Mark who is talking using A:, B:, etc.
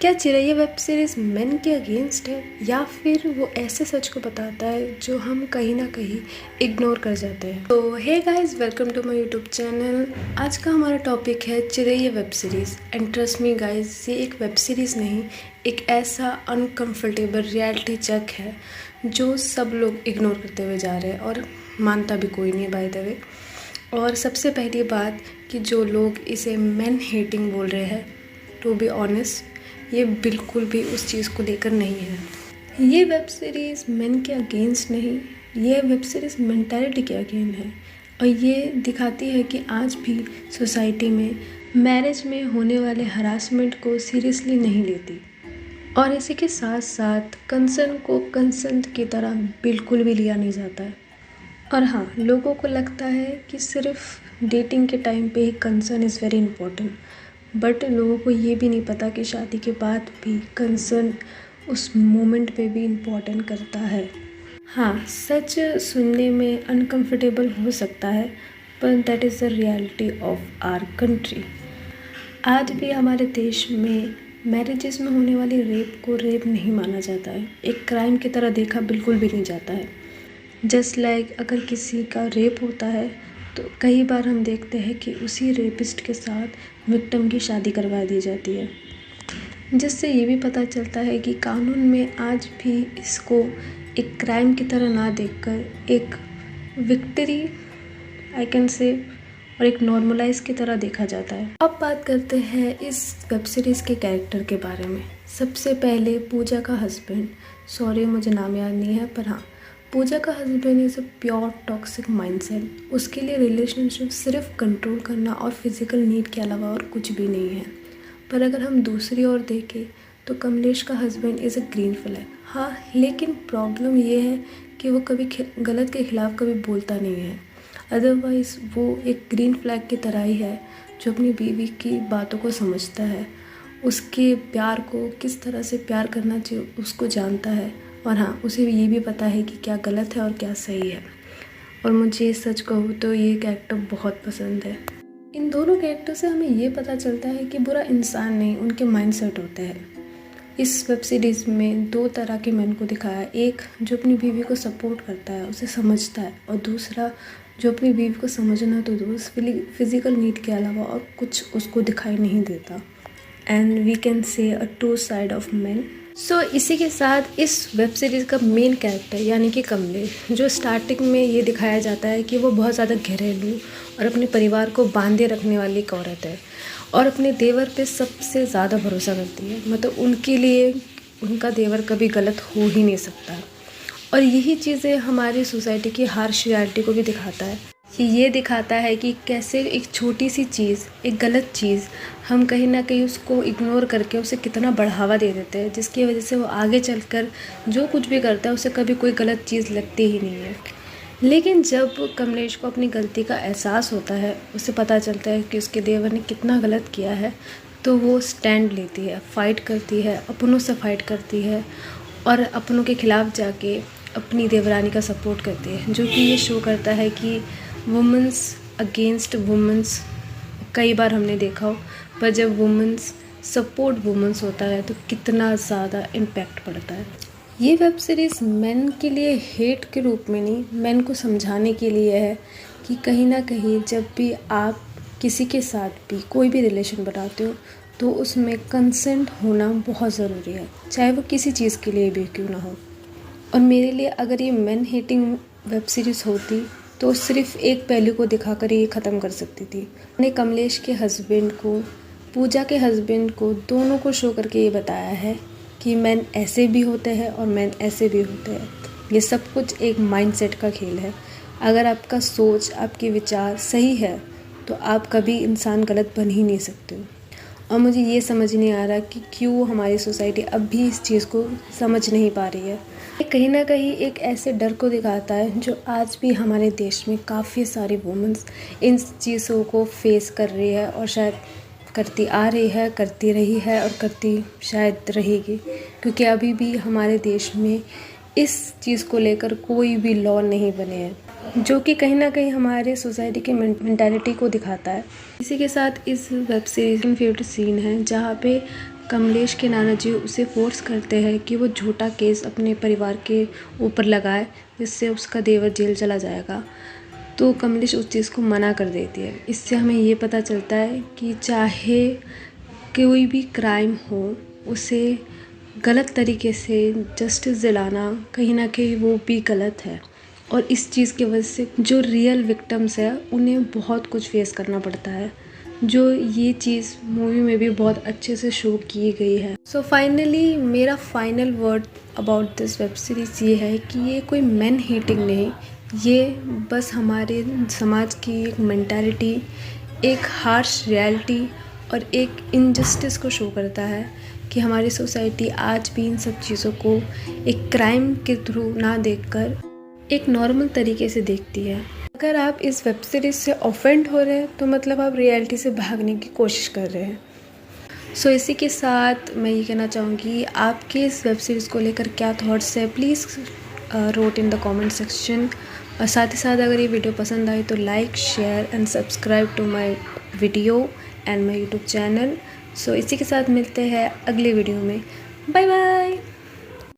A: क्या चिरैया web series main के against है या फिर वो ऐसे सच को बताता है जो हम कहीं ना कहीं इग्नोर कर जाते हैं। तो hey guys, welcome to my YouTube channel. आज का हमारा टॉपिक है Chiraiya web series. And trust me guys, ये एक वेब सीरीज़ नहीं, एक ऐसा अनकंफर्टेबल रियलिटी चेक है जो सब लोग इग्नोर करते हुए जा रहे हैं और मानता भी कोई नहीं बाय द वे। और सबसे पहली बात कि जो लोग इसे मेन हेटिंग बोल रहे हैं, टू बी ऑनेस्ट, ये बिल्कुल भी उस चीज़ को लेकर नहीं है। ये वेब सीरीज़ मेन के अगेंस्ट नहीं, ये वेब सीरीज़ मेंटालिटी के अगेंस्ट है। और ये दिखाती है कि आज भी सोसाइटी में मैरिज में होने वाले हरासमेंट को सीरियसली नहीं लेती, और इसी के साथ साथ कंसर्न को कंसेंट की तरह बिल्कुल भी लिया नहीं जाता है। और हाँ, लोगों को लगता है कि सिर्फ डेटिंग के टाइम पे ही concern is very important, but लोगों को ये भी नहीं पता कि शादी के बाद भी कंसर्न उस मोमेंट पे भी इम्पोर्टेंट करता है। हाँ, सच सुनने में अनकंफर्टेबल हो सकता है, पर that is the reality of our country. आज भी हमारे देश में मैरिजेस में होने वाली रेप को रेप नहीं माना जाता है, एक क्राइम की तरह देखा बिल्कुल भी नहीं जाता है। जस्ट लाइक अगर किसी का रेप होता है तो कई बार हम देखते हैं कि उसी रेपिस्ट के साथ विक्टिम की शादी करवा दी जाती है, जिससे ये भी पता चलता है कि कानून में आज भी इसको एक क्राइम की तरह ना देखकर एक विक्ट्री आई कैन से और एक नॉर्मलाइज की तरह देखा जाता है। अब बात करते हैं इस वेब सीरीज़ के कैरेक्टर के बारे में। सबसे पहले पूजा का हस्बैंड, सॉरी मुझे नाम याद नहीं है, पर हाँ, पूजा का husband is a pure toxic mindset. उसके लिए रिलेशनशिप सिर्फ कंट्रोल करना और फिजिकल नीड के अलावा और कुछ भी नहीं है। पर अगर हम दूसरी ओर देखें तो कमलेश का husband is a green flag. हाँ, लेकिन प्रॉब्लम ये है कि वो कभी गलत के खिलाफ कभी बोलता नहीं है। अदरवाइज़ वो एक ग्रीन फ्लैग की तरह ही है जो अपनी बीवी की बातों को समझता है, उसके प्यार को किस तरह से प्यार करना चाहिए उसको जानता है। और हाँ, उसे ये भी पता है कि क्या गलत है और क्या सही है। और मुझे सच कहूँ तो ये कैरेक्टर बहुत पसंद है। इन दोनों कैरेक्टर से हमें ये पता चलता है कि बुरा इंसान नहीं, उनके माइंडसेट होते हैं। इस वेब सीरीज़ में दो तरह के मैन को दिखाया है, एक जो अपनी बीवी को सपोर्ट करता है, उसे समझता है, और दूसरा जो अपनी बीवी को समझना तो दूर फिजिकल नीड के अलावा और कुछ उसको दिखाई नहीं देता। And we can say a two side of man. So इसी के साथ इस वेब सीरीज़ का मेन कैरेक्टर यानी कि कमलेश, जो स्टार्टिंग में ये दिखाया जाता है कि वो बहुत ज़्यादा घरेलू और अपने परिवार को बांधे रखने वाली एक औरत है और अपने देवर पे सबसे ज़्यादा भरोसा करती है। मतलब उनके लिए उनका देवर कभी गलत हो ही नहीं सकता। और यही चीज़ें हमारी सोसाइटी की हार्श रियलिटी को भी दिखाता है कि ये दिखाता है कि कैसे एक छोटी सी चीज़, एक गलत चीज़, हम कहीं ना कहीं उसको इग्नोर करके उसे कितना बढ़ावा दे देते हैं, जिसकी वजह से वो आगे चलकर जो कुछ भी करता है उसे कभी कोई गलत चीज़ लगती ही नहीं है। लेकिन जब कमलेश को अपनी गलती का एहसास होता है, उसे पता चलता है कि उसके देवर ने कितना गलत किया है, तो वो स्टैंड लेती है, फ़ाइट करती है, अपनों से फ़ाइट करती है और अपनों के खिलाफ़ जाके अपनी देवरानी का सपोर्ट करती है, जो कि ये शो करता है कि वुमेंस अगेंस्ट वुमेंस कई बार हमने देखा हो, पर जब वुमेंस सपोर्ट वुमेंस होता है तो कितना ज़्यादा इम्पैक्ट पड़ता है। ये वेब सीरीज़ मेन के लिए हेट के रूप में नहीं, मेन को समझाने के लिए है कि कहीं ना कहीं जब भी आप किसी के साथ भी कोई भी रिलेशन बनाते हो तो उसमें कंसेंट होना बहुत ज़रूरी है, चाहे वो किसी चीज़ के लिए भी क्यों ना हो। और मेरे लिए अगर ये मेन हेटिंग वेब सीरीज़ होती तो सिर्फ एक पहलू को दिखाकर ये ख़त्म कर सकती थी। मैंने कमलेश के हस्बैंड को, पूजा के हस्बैंड को, दोनों को शो करके ये बताया है कि मैन ऐसे भी होते हैं और मैन ऐसे भी होते हैं। ये सब कुछ एक माइंडसेट का खेल है। अगर आपका सोच, आपके विचार सही है तो आप कभी इंसान गलत बन ही नहीं सकते हो। और मुझे ये समझ नहीं आ रहा कि क्यों हमारी सोसाइटी अब भी इस चीज़ को समझ नहीं पा रही है। कहीं ना कहीं एक ऐसे डर को दिखाता है जो आज भी हमारे देश में काफ़ी सारी वुमेंस इन चीज़ों को फेस कर रही है और शायद करती आ रही है, करती रही है और करती शायद रहेगी, क्योंकि अभी भी हमारे देश में इस चीज़ को लेकर कोई भी लॉ नहीं बने हैं, जो कि कहीं ना कहीं हमारे सोसाइटी की मेंटालिटी को दिखाता है। इसी के साथ इस वेब सीरीज़ में फेवरेट सीन है जहाँ पे कमलेश के नाना जी उसे फोर्स करते हैं कि वो झूठा केस अपने परिवार के ऊपर लगाए, जिससे उसका देवर जेल चला जाएगा। तो कमलेश उस चीज़ को मना कर देती है। इससे हमें ये पता चलता है कि चाहे कोई भी क्राइम हो, उसे गलत तरीके से जस्टिस दिलाना कहीं ना कहीं वो भी गलत है। और इस चीज़ की वजह से जो रियल विक्टिम्स है उन्हें बहुत कुछ फेस करना पड़ता है, जो ये चीज़ मूवी में भी बहुत अच्छे से शो की गई है। सो फाइनली मेरा final word about this web series ये है कि ये कोई मैन हीटिंग नहीं, ये बस हमारे समाज की एक मेंटालिटी, एक हार्श रियलिटी और एक इनजस्टिस को शो करता है कि हमारी सोसाइटी आज भी इन सब चीज़ों को एक क्राइम के थ्रू ना देखकर एक नॉर्मल तरीके से देखती है। अगर आप इस वेब सीरीज़ से ऑफेंड हो रहे हैं तो मतलब आप रियलिटी से भागने की कोशिश कर रहे हैं। सो इसी के साथ मैं ये कहना चाहूँगी, आपके इस वेब सीरीज़ को लेकर क्या थॉट्स है, please wrote in the comment section. और साथ ही साथ अगर ये वीडियो पसंद आई तो like, share and subscribe to my video and my YouTube channel. So इसी के साथ मिलते हैं अगले वीडियो में। Bye bye.